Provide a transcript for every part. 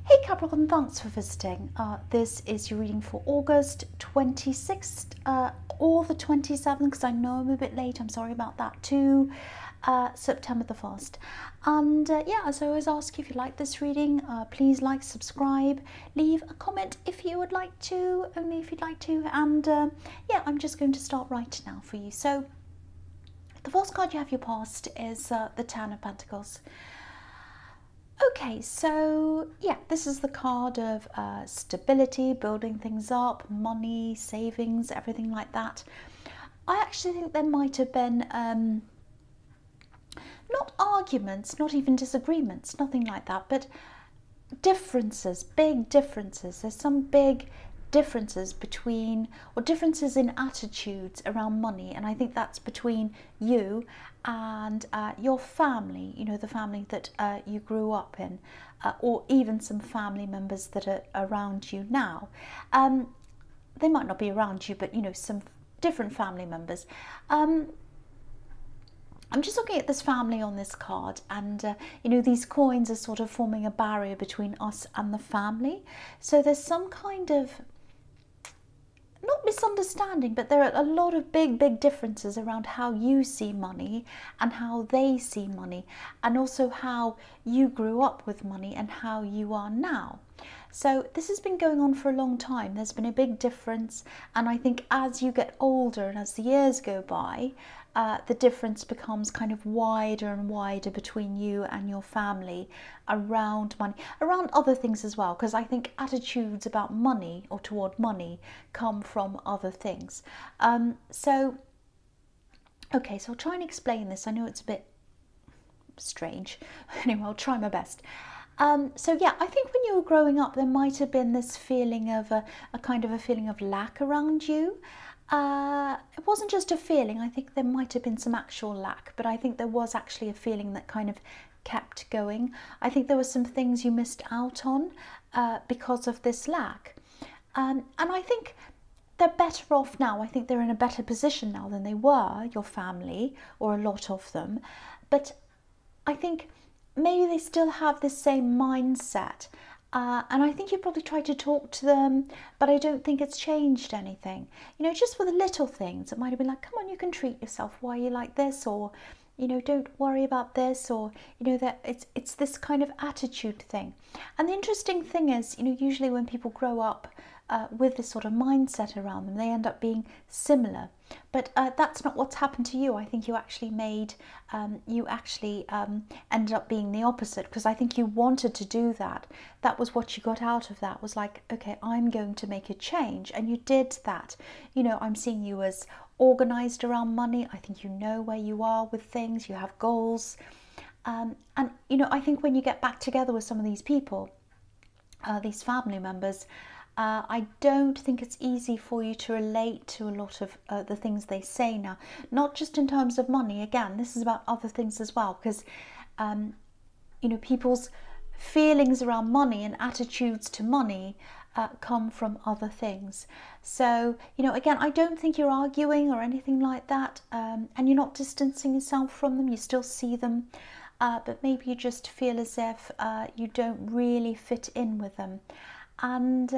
Hey Capricorn, thanks for visiting. This is your reading for August 26th or the 27th, because I know I'm a bit late, I'm sorry about that, to September the 1st. And yeah, as I always ask you, if you like this reading, please like, subscribe, leave a comment if you would like to, only if you'd like to. And yeah, I'm just going to start right now for you. So the first card you have your past is the Ten of Pentacles. Okay, so yeah, this is the card of stability, building things up, money, savings, everything like that. I actually think there might have been not arguments, not even disagreements, nothing like that, but differences, big differences. There's some big differences between, or differences in attitudes around money, and I think that's between you and your family, you know, the family that you grew up in, or even some family members that are around you now. They might not be around you, but you know, some different family members. I'm just looking at this family on this card, and you know, these coins are sort of forming a barrier between us and the family. So there's some kind of, not misunderstanding, but there are a lot of big differences around how you see money and how they see money, and also how you grew up with money and how you are now. So this has been going on for a long time. There's been a big difference, and I think as you get older and as the years go by, the difference becomes kind of wider and wider between you and your family around money, around other things as well, because I think attitudes about money or toward money come from other things. So okay, so I'll try and explain this. I know it's a bit strange. Anyway, I'll try my best. So yeah, I think when you were growing up, there might have been this feeling of a kind of a feeling of lack around you. It wasn't just a feeling. I think there might have been some actual lack, but I think there was actually a feeling that kind of kept going. I think there were some things you missed out on because of this lack. And I think they're better off now. I think they're in a better position now than they were, your family, or a lot of them. But I think maybe they still have the same mindset. And I think you probably tried to talk to them, but I don't think it's changed anything. You know, just for the little things, it might have been like, come on, you can treat yourself. Why are you like this? Or, you know, don't worry about this. Or, you know, that it's this kind of attitude thing. And the interesting thing is, you know, usually when people grow up with this sort of mindset around them, they end up being similar. But that's not what's happened to you. I think you actually ended up being the opposite, because I think you wanted to do that. That was what you got out of that, was like, okay, I'm going to make a change. And you did that. You know, I'm seeing you as organized around money. I think you know where you are with things. You have goals. And, you know, I think when you get back together with some of these people, these family members, I don't think it's easy for you to relate to a lot of the things they say now. Not just in terms of money. Again, this is about other things as well, because you know, people's feelings around money and attitudes to money come from other things. So, you know, again, I don't think you're arguing or anything like that, and you're not distancing yourself from them. You still see them, but maybe you just feel as if you don't really fit in with them. And,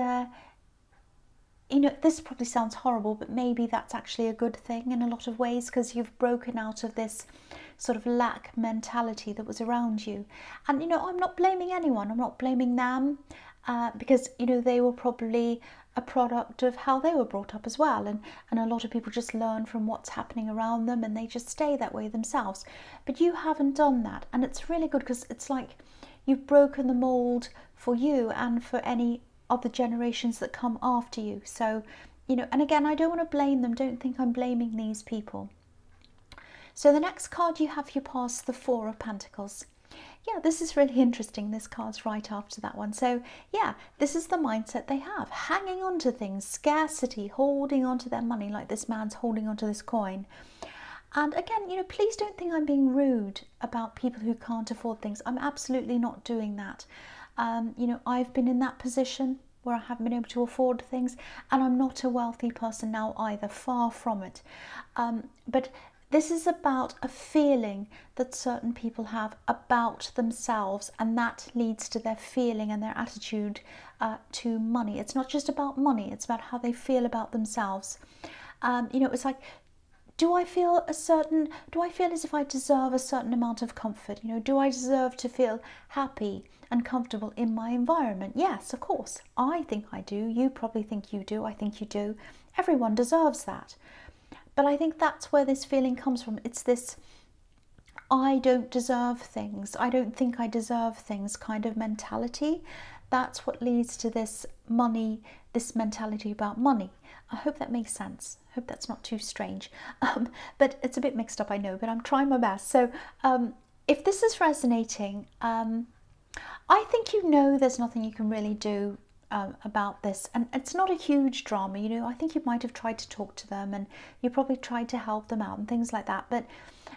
you know, this probably sounds horrible, but maybe that's actually a good thing in a lot of ways, because you've broken out of this sort of lack mentality that was around you. And, you know, I'm not blaming anyone. I'm not blaming them, because, you know, they were probably a product of how they were brought up as well. And a lot of people just learn from what's happening around them, and they just stay that way themselves. But you haven't done that. And it's really good, because it's like you've broken the mold for you and for any other generations that come after you. So, you know, and again, I don't want to blame them. Don't think I'm blaming these people. So the next card you have your past, the Four of Pentacles. Yeah, this is really interesting. This card's right after that one. So yeah, this is the mindset they have. Hanging on to things, scarcity, holding on to their money, like this man's holding on to this coin. And again, you know, please don't think I'm being rude about people who can't afford things. I'm absolutely not doing that. You know, I've been in that position where I haven't been able to afford things, and I'm not a wealthy person now either, far from it. But This is about a feeling that certain people have about themselves, and that leads to their feeling and their attitude to money. It's not just about money, it's about how they feel about themselves. You know, it's like, do I feel as if I deserve a certain amount of comfort? You know, do I deserve to feel happy and comfortable in my environment? Yes, of course. I think I do. You probably think you do. I think you do. Everyone deserves that. But I think that's where this feeling comes from. It's this I don't deserve things, I don't think I deserve things kind of mentality. That's what leads to this money, this mentality about money. I hope that makes sense. I hope that's not too strange. But it's a bit mixed up, I know, but I'm trying my best. So if this is resonating, I think you know there's nothing you can really do about this, and it's not a huge drama. You know, I think you might have tried to talk to them, and you probably tried to help them out and things like that. But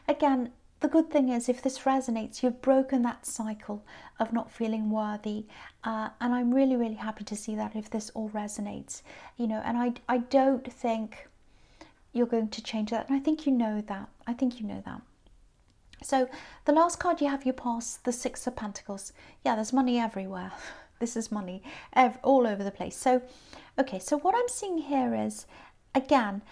again, the good thing is, if this resonates, you've broken that cycle of not feeling worthy, and I'm really, really happy to see that if this all resonates. You know, and I don't think you're going to change that, and I think you know that. I think you know that. So the last card you have, you pass the Six of Pentacles. Yeah, there's money everywhere. This is money all over the place. So, okay, so what I'm seeing here is, again,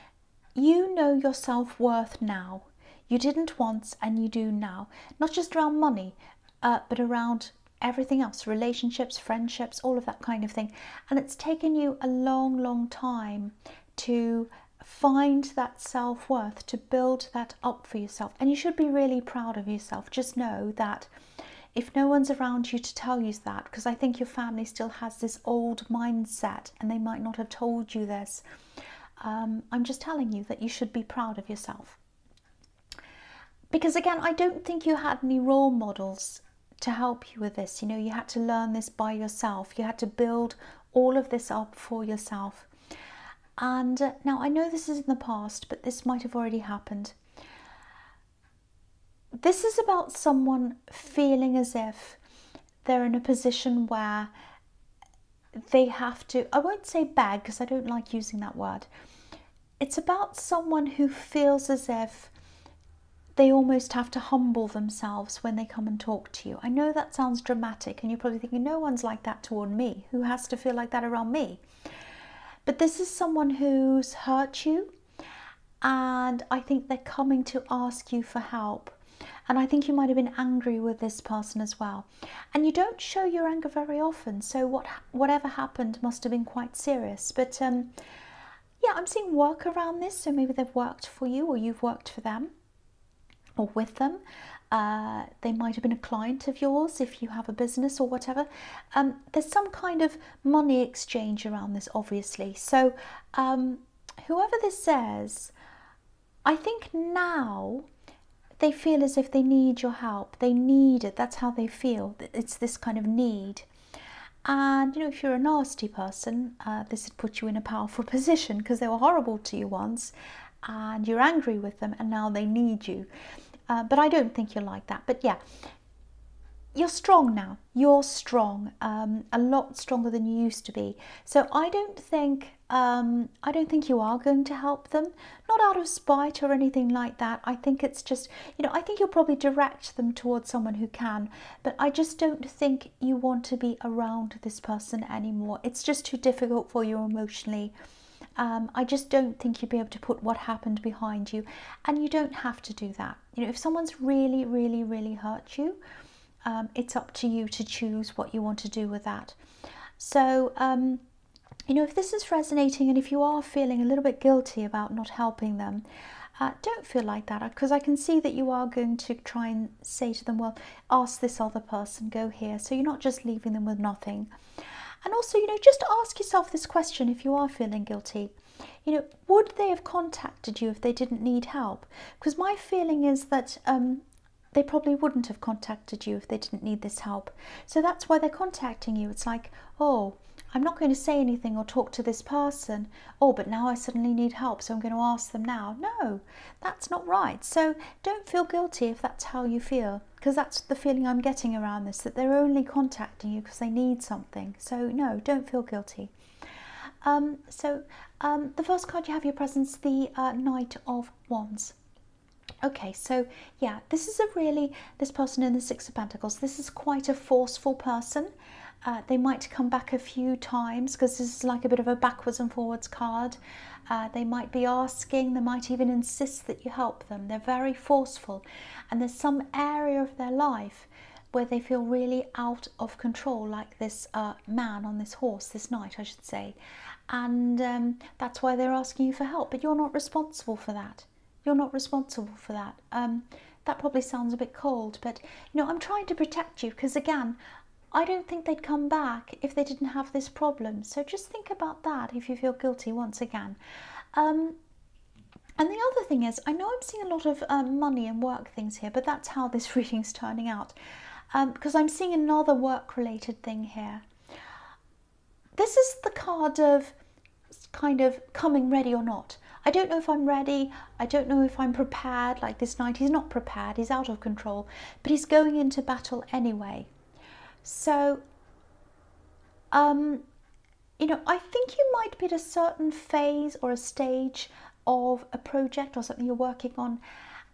you know your self-worth now. You didn't once and you do now. Not just around money, but around everything else, relationships, friendships, all of that kind of thing. And it's taken you a long, long time to find that self-worth, to build that up for yourself. And you should be really proud of yourself. Just know that if no one's around you to tell you that, because I think your family still has this old mindset and they might not have told you this, I'm just telling you that you should be proud of yourself. Because again, I don't think you had any role models to help you with this. You know, you had to learn this by yourself. You had to build all of this up for yourself. And now I know this is in the past, but this might have already happened. This is about someone feeling as if they're in a position where they have to, I won't say beg because I don't like using that word. It's about someone who feels as if they almost have to humble themselves when they come and talk to you. I know that sounds dramatic, and you're probably thinking, no one's like that toward me. Who has to feel like that around me? But this is someone who's hurt you, and I think they're coming to ask you for help. And I think you might have been angry with this person as well. And you don't show your anger very often, so whatever happened must have been quite serious. But yeah, I'm seeing work around this, so maybe they've worked for you or you've worked for them or with them. They might have been a client of yours if you have a business or whatever. There's some kind of money exchange around this, obviously. So whoever this says, I think now they feel as if they need your help. They need it. That's how they feel. It's this kind of need. And, you know, if you're a nasty person, this would put you in a powerful position because they were horrible to you once and you're angry with them and now they need you. But I don't think you're like that. But yeah, you're strong now. You're strong, a lot stronger than you used to be. So I don't think you are going to help them, not out of spite or anything like that. I think it's just, you know, I think you'll probably direct them towards someone who can, but I just don't think you want to be around this person anymore. It's just too difficult for you emotionally. I just don't think you'd be able to put what happened behind you, and you don't have to do that. You know, if someone's really, really, really hurt you, it's up to you to choose what you want to do with that. So, you know, if this is resonating and if you are feeling a little bit guilty about not helping them, don't feel like that, because I can see that you are going to try and say to them, well, ask this other person, go here. So you're not just leaving them with nothing. And also, you know, just ask yourself this question if you are feeling guilty. You know, would they have contacted you if they didn't need help? Because my feeling is that they probably wouldn't have contacted you if they didn't need this help. So that's why they're contacting you. It's like, oh, I'm not going to say anything or talk to this person. Oh, but now I suddenly need help, so I'm going to ask them now. No, that's not right. So don't feel guilty if that's how you feel, because that's the feeling I'm getting around this, that they're only contacting you because they need something. So no, don't feel guilty. The first card you have your presence, the Knight of Wands. Okay, so yeah, this is this person in the Six of Pentacles, this is quite a forceful person. They might come back a few times because this is like a bit of a backwards and forwards card. They might be asking, they might even insist that you help them. They're very forceful, and there's some area of their life where they feel really out of control, like this man on this horse, this knight I should say, and that's why they're asking you for help, but you're not responsible for that. You're not responsible for that. That probably sounds a bit cold, but you know, I'm trying to protect you because again, I don't think they'd come back if they didn't have this problem. So just think about that if you feel guilty once again. And the other thing is, I know I'm seeing a lot of money and work things here, but that's how this reading's turning out. Because I'm seeing another work-related thing here. This is the card of kind of coming ready or not. I don't know if I'm ready. I don't know if I'm prepared. Like this knight, he's not prepared. He's out of control, but he's going into battle anyway. So, you know, I think you might be at a certain phase or a stage of a project or something you're working on,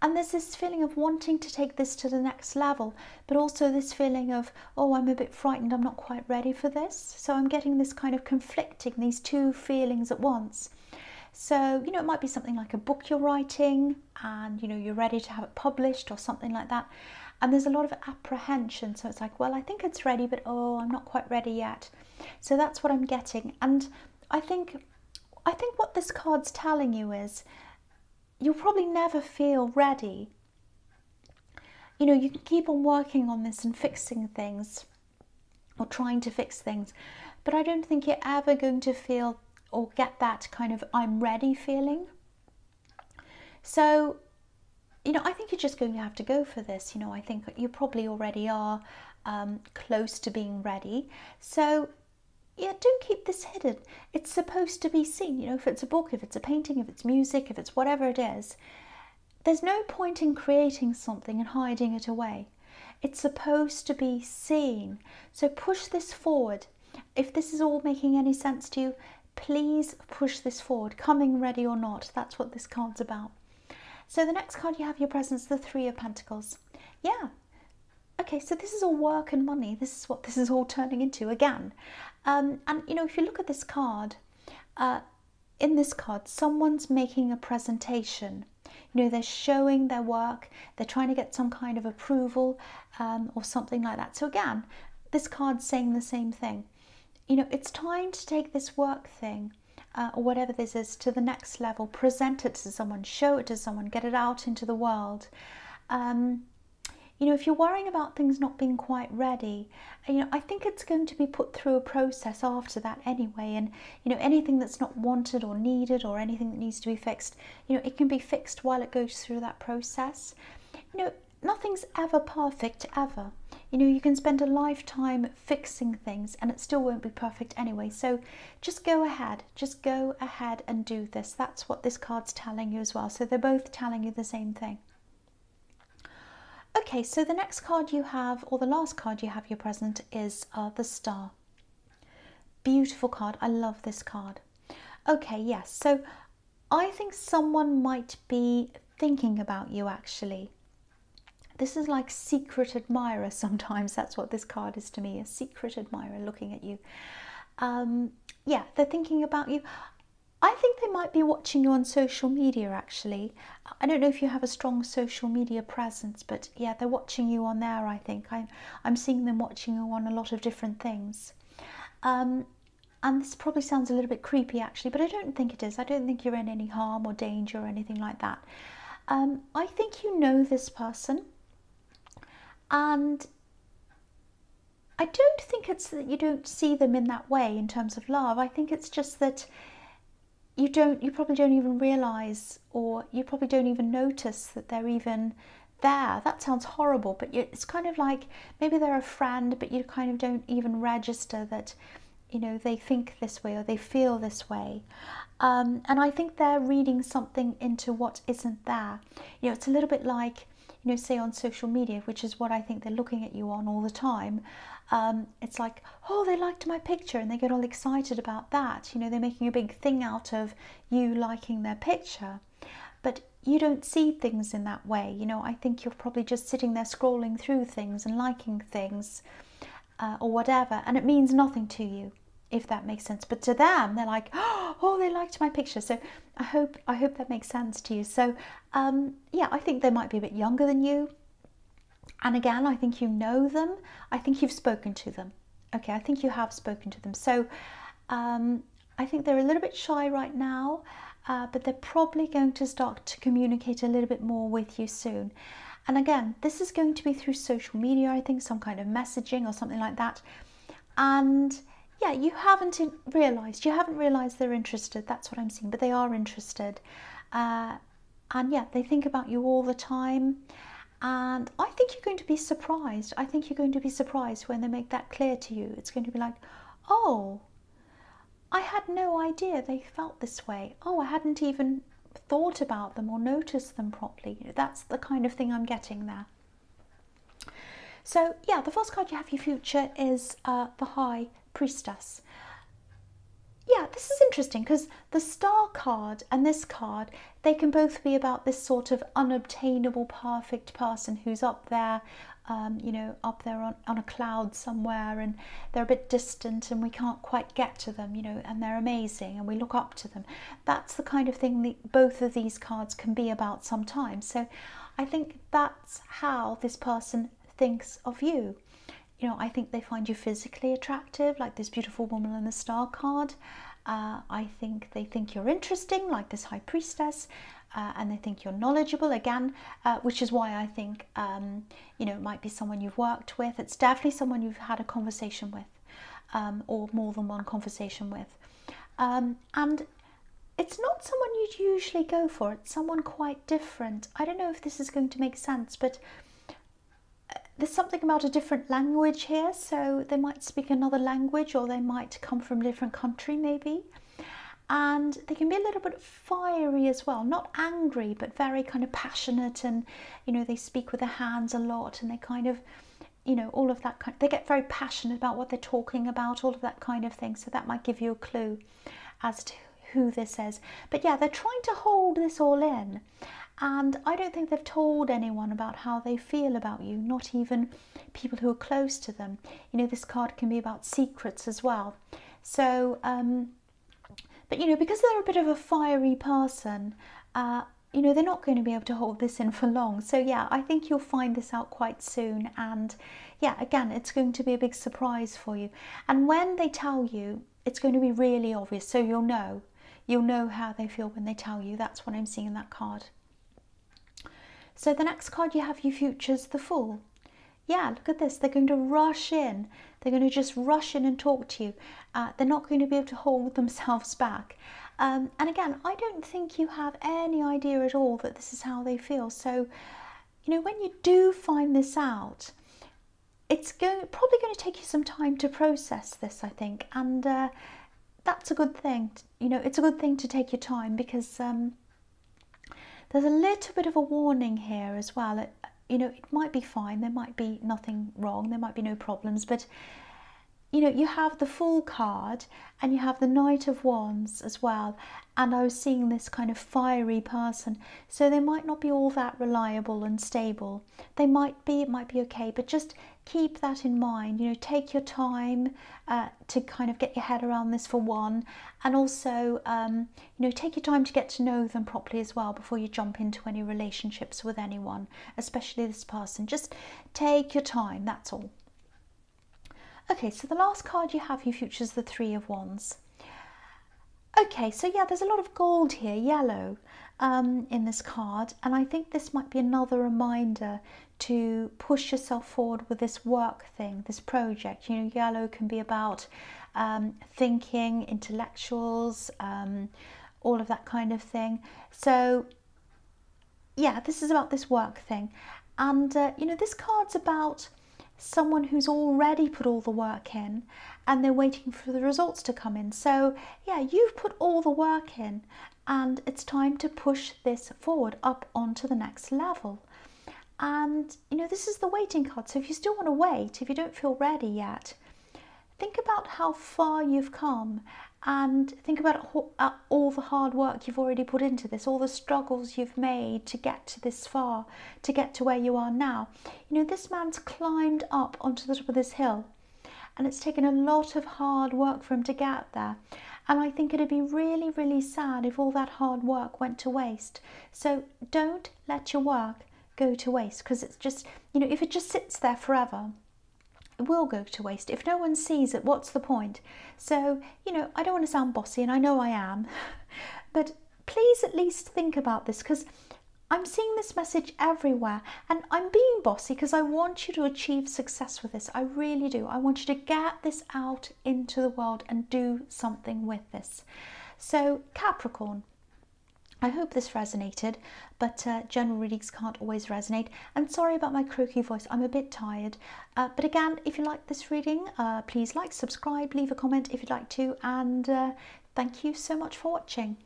and there's this feeling of wanting to take this to the next level, but also this feeling of, oh, I'm a bit frightened, I'm not quite ready for this. So I'm getting this kind of conflicting, these two feelings at once. So, you know, it might be something like a book you're writing and, you know, you're ready to have it published or something like that. And there's a lot of apprehension. So it's like, well, I think it's ready, but oh, I'm not quite ready yet. So that's what I'm getting. And I think what this card's telling you is you'll probably never feel ready. You know, you can keep on working on this and fixing things or trying to fix things, but I don't think you're ever going to feel or get that kind of I'm ready feeling. So, you know, I think you're just going to have to go for this. You know, I think you probably already are close to being ready. So, yeah, don't keep this hidden. It's supposed to be seen. You know, if it's a book, if it's a painting, if it's music, if it's whatever it is, there's no point in creating something and hiding it away. It's supposed to be seen. So push this forward. If this is all making any sense to you, please push this forward, coming ready or not. That's what this card's about. So the next card you have your presence, the Three of Pentacles. Yeah. Okay, so this is all work and money. This is what this is all turning into again. And, you know, if you look at this card, in this card, someone's making a presentation. You know, they're showing their work. They're trying to get some kind of approval or something like that. So again, this card's saying the same thing. You know, it's time to take this work thing or whatever this is to the next level, present it to someone, show it to someone, get it out into the world. You know, if you're worrying about things not being quite ready, you know, I think it's going to be put through a process after that anyway. And, you know, anything that's not wanted or needed or anything that needs to be fixed, you know, it can be fixed while it goes through that process. You know, nothing's ever perfect, ever. You know, you can spend a lifetime fixing things and it still won't be perfect anyway. So just go ahead and do this. That's what this card's telling you as well. So they're both telling you the same thing. Okay, so the next card you have, or the last card you have your present, is the Star. Beautiful card. I love this card. Okay, yes. So I think someone might be thinking about you actually. This is like secret admirer sometimes. That's what this card is to me, a secret admirer looking at you. Yeah, they're thinking about you. I think they might be watching you on social media actually. I don't know if you have a strong social media presence, but yeah, they're watching you on there, I think. I'm seeing them watching you on a lot of different things. And this probably sounds a little bit creepy actually, but I don't think it is. I don't think you're in any harm or danger or anything like that. I think you know this person. And I don't think it's that you don't see them in that way in terms of love. I think it's just that you probably don't even realise, or you probably don't even notice that they're even there. That sounds horrible, but it's kind of like maybe they're a friend, but you kind of don't even register that, you know, they think this way or they feel this way. And I think they're reading something into what isn't there. You know, it's a little bit like, you know, say on social media, which is what I think they're looking at you on all the time. It's like, oh, they liked my picture, and they get all excited about that. You know, they're making a big thing out of you liking their picture. But you don't see things in that way. You know, I think you're probably just sitting there scrolling through things and liking things or whatever, and it means nothing to you, if that makes sense. But to them, they're like, oh, they liked my picture. So I hope that makes sense to you. So yeah, I think they might be a bit younger than you. And again, I think you know them. I think you've spoken to them. Okay, I think you have spoken to them. So I think they're a little bit shy right now, but they're probably going to start to communicate a little bit more with you soon. And again, this is going to be through social media, I think, some kind of messaging or something like that. And yeah, you haven't realised they're interested. That's what I'm seeing, but they are interested. And yeah, they think about you all the time. And I think you're going to be surprised. I think you're going to be surprised when they make that clear to you. It's going to be like, oh, I had no idea they felt this way. Oh, I hadn't even thought about them or noticed them properly. You know, that's the kind of thing I'm getting there. So yeah, the first card you have for your future is the High Priestess. Yeah, this is interesting because the Star card and this card, they can both be about this sort of unobtainable, perfect person who's up there, you know, up there on a cloud somewhere, and they're a bit distant and we can't quite get to them, you know, and they're amazing and we look up to them. That's the kind of thing that both of these cards can be about sometimes. So I think that's how this person thinks of you. You know, I think they find you physically attractive, like this beautiful woman in the Star card. I think they think you're interesting, like this High Priestess, and they think you're knowledgeable, again, which is why I think, you know, it might be someone you've worked with. It's definitely someone you've had a conversation with, or more than one conversation with. And it's not someone you'd usually go for. It's someone quite different. I don't know if this is going to make sense, but there's something about a different language here, so they might speak another language, or they might come from a different country maybe. And they can be a little bit fiery as well, not angry, but very kind of passionate, and you know, they speak with their hands a lot, and they kind of, you know, all of that kind, they get very passionate about what they're talking about, all of that kind of thing. So that might give you a clue as to who this is. But yeah, they're trying to hold this all in. And I don't think they've told anyone about how they feel about you, not even people who are close to them. You know, this card can be about secrets as well. So, but you know, because they're a bit of a fiery person, you know, they're not going to be able to hold this in for long. So yeah, I think you'll find this out quite soon. And yeah, again, it's going to be a big surprise for you. And when they tell you, it's going to be really obvious. So you'll know how they feel when they tell you. That's what I'm seeing in that card. So the next card you have, your future's the Fool. Yeah, look at this. They're going to rush in. They're going to just rush in and talk to you. They're not going to be able to hold themselves back. And again, I don't think you have any idea at all that this is how they feel. So, you know, when you do find this out, it's probably going to take you some time to process this, I think. And that's a good thing. You know, it's a good thing to take your time, because there's a little bit of a warning here as well. You know, it might be fine. There might be nothing wrong. There might be no problems. But, you know, you have the Fool card and you have the Knight of Wands as well. And I was seeing this kind of fiery person. So they might not be all that reliable and stable. They might be, it might be okay. But just keep that in mind. You know, take your time to kind of get your head around this, for one. And also, you know, take your time to get to know them properly as well before you jump into any relationships with anyone, especially this person. Just take your time, that's all. Okay, so the last card you have, your future, is the Three of Wands. Okay, so yeah, there's a lot of gold here, yellow, in this card. And I think this might be another reminder to push yourself forward with this work thing, this project. You know, yellow can be about thinking, intellectuals, all of that kind of thing. So yeah, this is about this work thing. And you know, this card's about someone who's already put all the work in and they're waiting for the results to come in. So yeah, you've put all the work in and it's time to push this forward up onto the next level. And you know, this is the waiting card. So if you still want to wait, if you don't feel ready yet, think about how far you've come, and think about all the hard work you've already put into this, all the struggles you've made to get to this far, to get to where you are now. You know, this man's climbed up onto the top of this hill, and it's taken a lot of hard work for him to get there. And I think it'd be really, really sad if all that hard work went to waste. So don't let your work go to waste, because it's just, you know, if it just sits there forever, it will go to waste. If no one sees it, what's the point? So, you know, I don't want to sound bossy, and I know I am, but please at least think about this, because I'm seeing this message everywhere, and I'm being bossy because I want you to achieve success with this. I really do. I want you to get this out into the world and do something with this. So Capricorn, I hope this resonated, but general readings can't always resonate. And sorry about my croaky voice, I'm a bit tired. But again, if you like this reading, please like, subscribe, leave a comment if you'd like to, and thank you so much for watching.